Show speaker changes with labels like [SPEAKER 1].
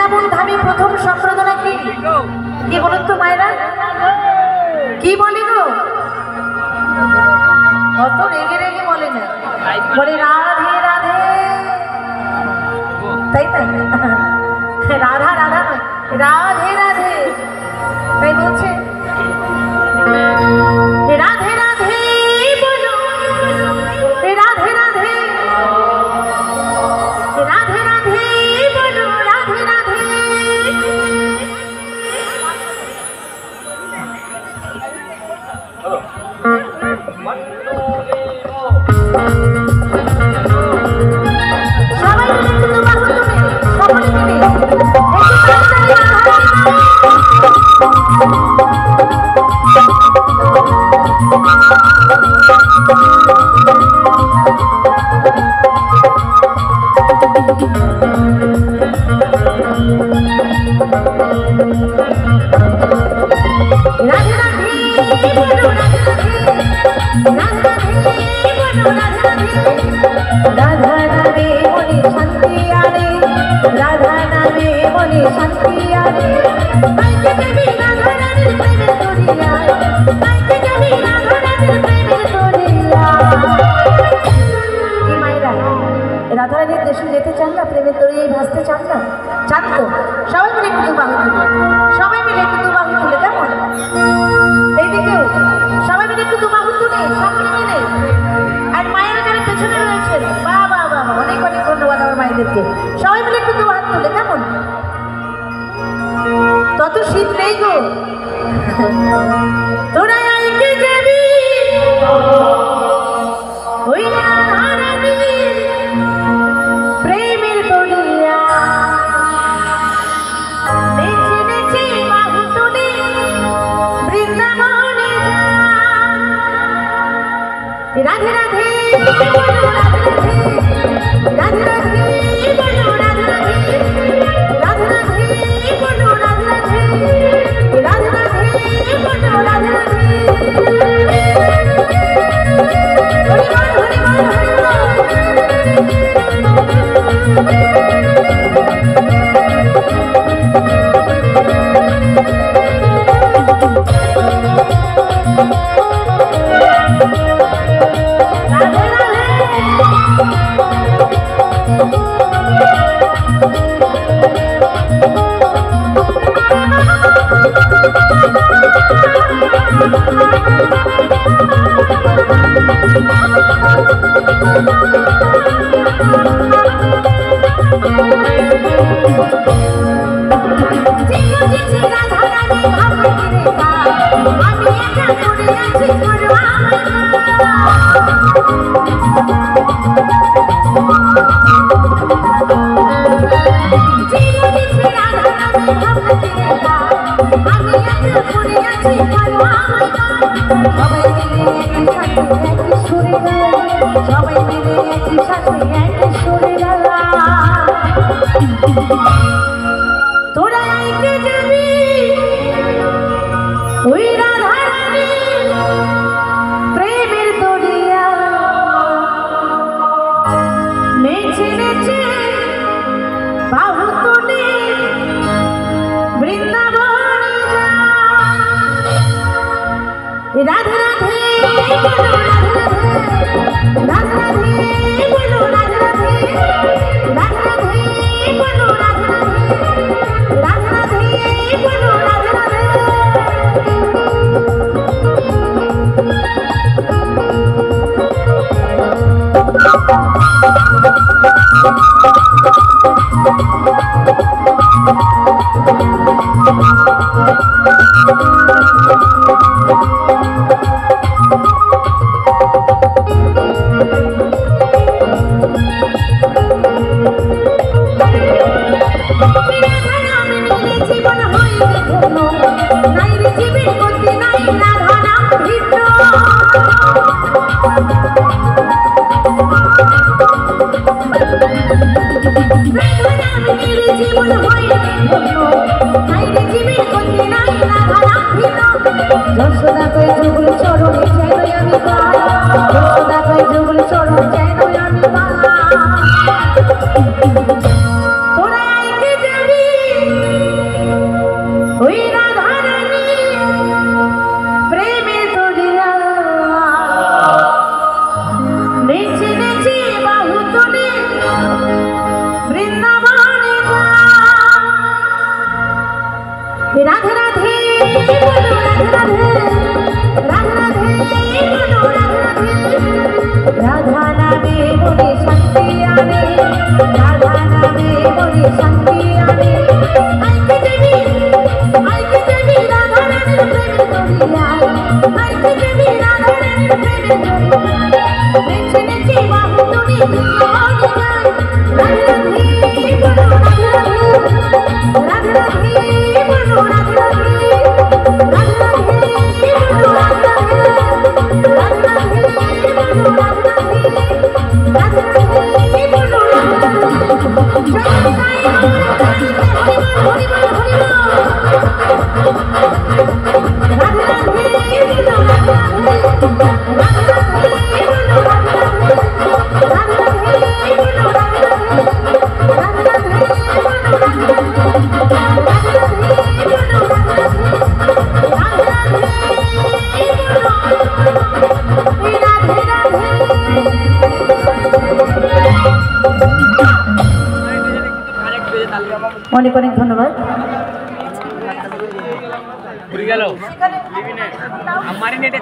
[SPEAKER 1] বৃন্দাবন ধামে প্রথম সম্প্রদানা কি কি বলুন তো মায়েরা, কি বলে গো? অত রেগে রেগে বলে না, বলে রাধে রাধে, তাই তাই রাধা রাধা নয়, রাধে রাধে, তাই বলছে রাধে রাধে বলো, রাধে রাধে, রাধে রাধে বলো, রাধে রাধে। সবাই মিলে একটু বাহু তুলে, সকলে মিলে রাধারানীর দেশে যেতে চান না, প্রেমের দড়িয়ে ভাসতে চান না, চান তো সবাই মিলে একটু বাহু তুলে, সবাই মিলে একটু বাহু তুলে, কেমন? এইদিকেও সবাই মিলে একটু বাহু তুলে, সকলে মিলে। আর মায়েরা যারা পেছনে রয়েছেন, বাবা বাবা অনেক অনেক ধন্যবাদ আমার মায়েদেরকে। সবাই মিলে একটু হাত তুলে, কেমন? তত শীত নেই গো, তোরা আইকে যাবি ওই রাধারানী প্রেমের দড়িয়া, নেচে নেচে বাহু তুলে বৃন্দাবনে যা। রাধে রাধে বলো, রাধে রাধে, রাধে রাধে বলো, রাধে রাধে, রাধে রাধে বলো, রাধে রাধে, রাধে রাধে বলো, রাধে রাধে। হরি বল হরি বল হরি বল। তোরা আইকে যাবি ওই রাধারানী প্রেমের দড়িয়া, নেচে নেচে বাহু তুলে বৃন্দাবনে যা। রাধে রাধে বলো, রাধে রাধে, রাধে রাধে বলো, রাধে রাধে, রাধে রাধে বলো, রাধে রাধে, রাধে রাধে বলো, রাধে রাধে। তোরা আইকে যাবি রাধা নামে মনে শান্তি আনে, রাধা নামে মনে শান্তি আনে। আইকে দেবী রাধা রানীর প্রেমে দরিয়ায়, আইকে দেবী রাধা রানীর প্রেমে দরিয়ায়, নেচে নেচে বাহু তুলে গানে গায়। রাধে রাধে বলো রাধে রাধে, রাধে রাধে বলো রাধে রাধে, রাধে রাধে বলো রাধে রাধে, রাধে রাধে বলো রাধে রাধে, রাধে রাধে বলো রাধে রাধে। জয় জয় হরি বল হরি বল হরি বল। রাধে রাধে বলো রাধে রাধে, রাধে রাধে বলো রাধে রাধে, রাধে রাধে বলো রাধে রাধে, রাধে রাধে বলো রাধে রাধে, রাধে রাধে বলো রাধে রাধে, রাধে রাধে বলো। অনেক অনেক ধন্যবাদ।
[SPEAKER 2] আমার নেটে